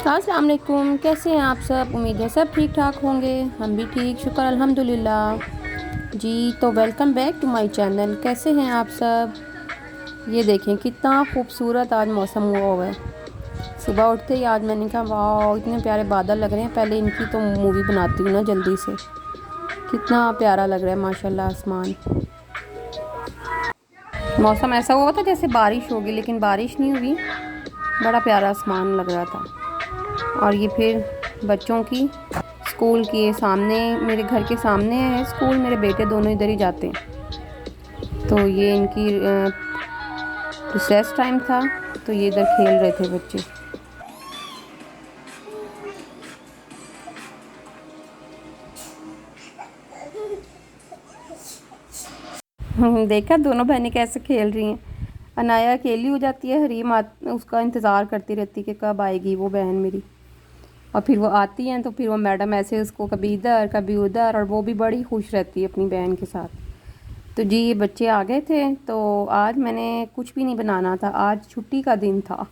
अस्सलाम वालेकुम। कैसे हैं आप सब? उम्मीद है सब ठीक ठाक होंगे। हम भी ठीक, शुक्र अल्हम्दुलिल्लाह जी। तो welcome back to my channel. कैसे हैं आप सब? ये देखें कितना खूबसूरत आज मौसम हुआ है। सुबह उठते ही आज मैंने कहा वाह इतने प्यारे बादल लग रहे हैं। पहले इनकी तो मूवी बनाती हूँ ना जल्दी से। कितना प्यारा लग रहा है माशाल्लाह आसमान। मौसम ऐसा हुआ था जैसे बारिश होगी, लेकिन बारिश नहीं हुई। बड़ा प्यारा आसमान लग रहा था। और ये फिर बच्चों की स्कूल के सामने, मेरे घर के सामने है स्कूल। मेरे बेटे दोनों इधर ही जाते हैं। तो ये इनकी रिसेस टाइम था, तो ये इधर खेल रहे थे बच्चे। देखा दोनों बहनें कैसे खेल रही हैं। अनाया अकेली हो जाती है, हरीम उसका इंतज़ार करती रहती कि कब आएगी वो बहन मेरी। और फिर वो आती हैं तो फिर वो मैडम ऐसे उसको कभी इधर कभी उधर, और वो भी बड़ी खुश रहती है अपनी बहन के साथ। तो जी ये बच्चे आ गए थे, तो आज मैंने कुछ भी नहीं बनाना था, आज छुट्टी का दिन था।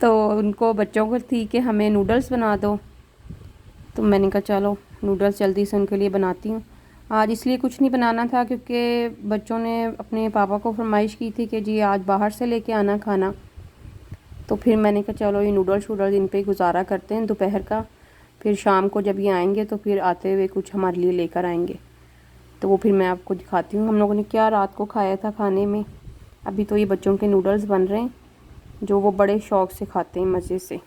तो उनको बच्चों को थी कि हमें नूडल्स बना दो। तो मैंने कहा चलो नूडल्स जल्दी से उनके लिए बनाती हूँ। आज इसलिए कुछ नहीं बनाना था क्योंकि बच्चों ने अपने पापा को फरमाइश की थी कि जी आज बाहर से लेके आना खाना। तो फिर मैंने कहा चलो ये नूडल्स वूडल्स इन पे गुजारा करते हैं दोपहर का। फिर शाम को जब ये आएंगे तो फिर आते हुए कुछ हमारे लिए लेकर आएंगे। तो वो फिर मैं आपको दिखाती हूँ हम लोगों ने क्या रात को खाया था खाने में। अभी तो ये बच्चों के नूडल्स बन रहे हैं जो वो बड़े शौक़ से खाते हैं, मज़े से।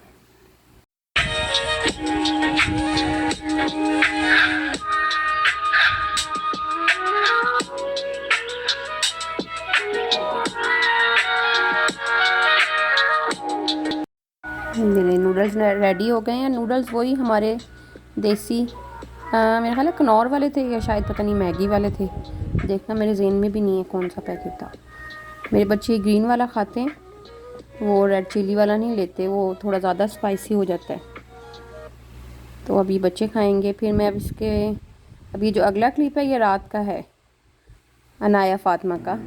नूडल्स रेडी हो गए हैं। नूडल्स वही हमारे देसी, मेरा ख्याल है कनौर वाले थे या शायद पता नहीं मैगी वाले थे। देखना मेरे ज़हन में भी नहीं है कौन सा पैकेट था। मेरे बच्चे ग्रीन वाला खाते हैं, वो रेड चिली वाला नहीं लेते, वो थोड़ा ज़्यादा स्पाइसी हो जाता है। तो अभी बच्चे खाएंगे। फिर मैं अब इसके अभी जो अगला क्लिप है ये रात का है, अनाया फ़ातिमा का।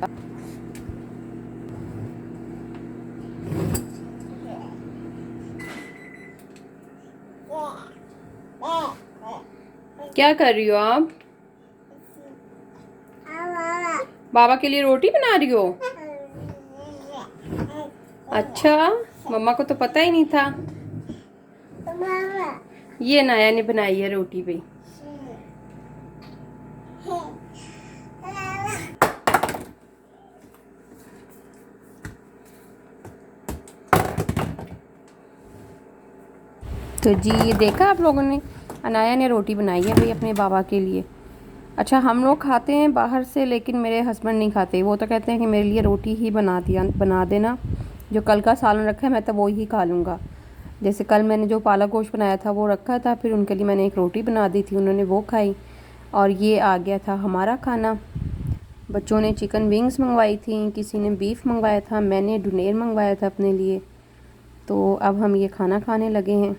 क्या कर रही हो आप? बाबा के लिए रोटी बना रही हो? अच्छा, मम्मा को तो पता ही नहीं था। ये नाया ने बनाई है रोटी भी। तो जी ये देखा आप लोगों ने, अनाया ने रोटी बनाई है भाई अपने बाबा के लिए। अच्छा हम लोग खाते हैं बाहर से, लेकिन मेरे हस्बैंड नहीं खाते। वो तो कहते हैं कि मेरे लिए रोटी ही बना देना। जो कल का सालन रखा है मैं तो वो ही खा लूँगा। जैसे कल मैंने जो पालक गोश्त बनाया था वो रखा था, फिर उनके लिए मैंने एक रोटी बना दी थी, उन्होंने वो खाई। और ये आ गया था हमारा खाना। बच्चों ने चिकन विंग्स मंगवाई थी, किसी ने बीफ मंगवाया था, मैंने डुनेर मंगवाया था अपने लिए। तो अब हम ये खाना खाने लगे हैं।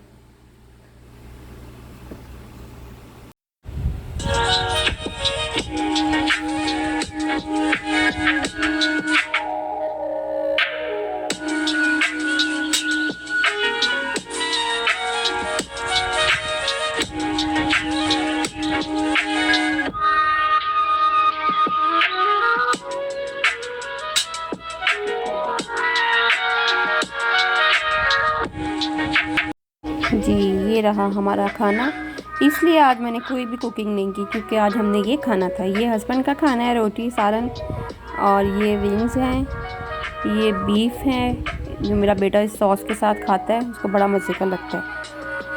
जी ये रहा हमारा खाना। इसलिए आज मैंने कोई भी कुकिंग नहीं की क्योंकि आज हमने ये खाना था। ये हस्बैंड का खाना है, रोटी सालन, और ये विंग्स हैं, ये बीफ है जो मेरा बेटा इस सॉस के साथ खाता है, उसको बड़ा मज़े का लगता है।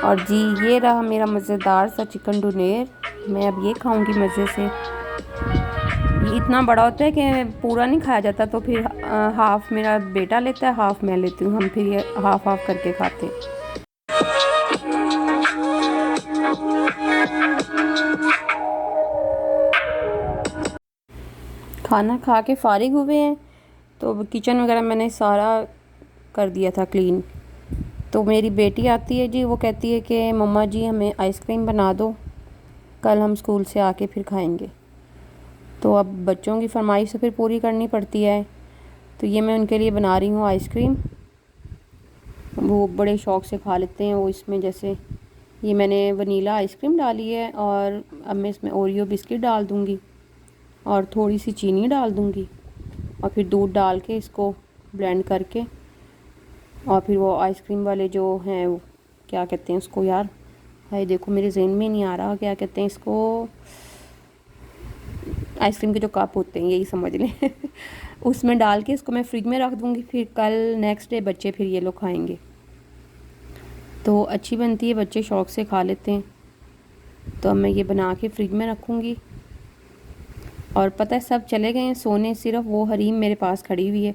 और जी ये रहा मेरा मज़ेदार सा चिकन डुनेर। मैं अब ये खाऊंगी मज़े से। ये इतना बड़ा होता है कि पूरा नहीं खाया जाता, तो फिर हाफ़ मेरा बेटा लेता है, हाफ़ मैं लेती हूँ। हम फिर ये हाफ़ हाफ़ करके खाते हैं। खाना खा के फ़ारिग हुए हैं, तो किचन वगैरह मैंने सारा कर दिया था क्लीन। तो मेरी बेटी आती है जी, वो कहती है कि मम्मा जी हमें आइसक्रीम बना दो, कल हम स्कूल से आके फिर खाएंगे। तो अब बच्चों की फरमाइश तो फिर पूरी करनी पड़ती है। तो ये मैं उनके लिए बना रही हूँ आइसक्रीम। वो बड़े शौक़ से खा लेते हैं। वो इसमें जैसे ये मैंने वनीला आइसक्रीम डाली है और अब मैं इसमें ओरियो बिस्किट डाल दूँगी और थोड़ी सी चीनी डाल दूँगी और फिर दूध डाल के इसको ब्लेंड करके, और फिर वो आइसक्रीम वाले जो हैं वो क्या कहते हैं उसको यार, हाय देखो मेरे ज़हन में नहीं आ रहा क्या कहते हैं इसको, आइसक्रीम के जो कप होते हैं यही समझ लें उसमें डाल के इसको मैं फ्रिज में रख दूँगी। फिर कल नेक्स्ट डे बच्चे फिर ये लोग खाएंगे। तो अच्छी बनती है, बच्चे शौक़ से खा लेते हैं। तो अब मैं ये बना के फ्रिज में रखूँगी। और पता है सब चले गए हैं सोने, सिर्फ वो हरीम मेरे पास खड़ी हुई है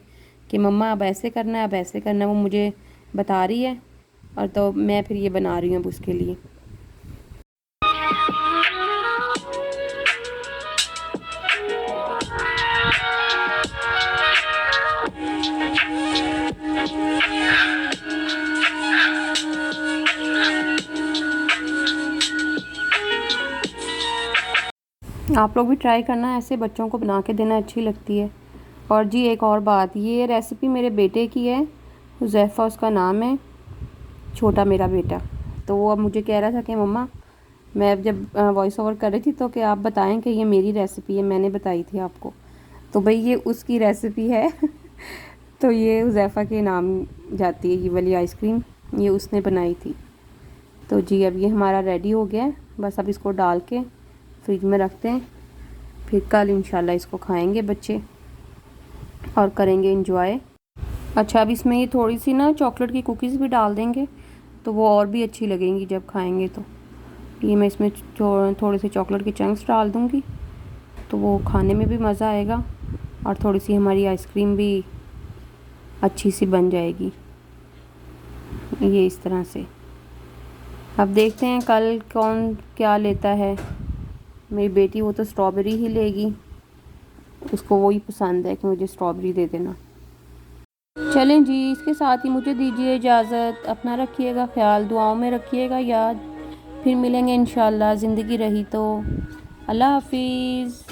कि मम्मा अब ऐसे करना है, अब ऐसे करना है, वो मुझे बता रही है और तो मैं फिर ये बना रही हूँ अब उसके लिए। आप लोग भी ट्राई करना, ऐसे बच्चों को बना के देना, अच्छी लगती है। और जी एक और बात, ये रेसिपी मेरे बेटे की है, हुज़ैफ़ा उसका नाम है, छोटा मेरा बेटा। तो वो अब मुझे कह रहा था कि मम्मा, मैं जब वॉइस ओवर कर रही थी तो कि आप बताएं कि ये मेरी रेसिपी है, मैंने बताई थी आपको। तो भाई ये उसकी रेसिपी है तो ये हुज़ैफ़ा के नाम जाती है ये वाली आइसक्रीम, ये उसने बनाई थी। तो जी अब ये हमारा रेडी हो गया है, बस अब इसको डाल के फ्रिज में रखते हैं, फिर कल इंशाल्लाह इसको खाएंगे बच्चे और करेंगे इंजॉय। अच्छा अब इसमें ये थोड़ी सी ना चॉकलेट की कुकीज़ भी डाल देंगे तो वो और भी अच्छी लगेंगी जब खाएंगे। तो ये मैं इसमें थोड़े से चॉकलेट के चंक्स डाल दूँगी तो वो खाने में भी मज़ा आएगा और थोड़ी सी हमारी आइसक्रीम भी अच्छी सी बन जाएगी। ये इस तरह से अब देखते हैं कल कौन क्या लेता है। मेरी बेटी वो तो स्ट्रॉबेरी ही लेगी, उसको वही पसंद है कि मुझे स्ट्रॉबेरी दे देना। चलें जी, इसके साथ ही मुझे दीजिए इजाज़त। अपना रखिएगा ख्याल, दुआओं में रखिएगा याद। फिर मिलेंगे इंशाल्लाह, ज़िंदगी रही तो। अल्लाह हाफिज़।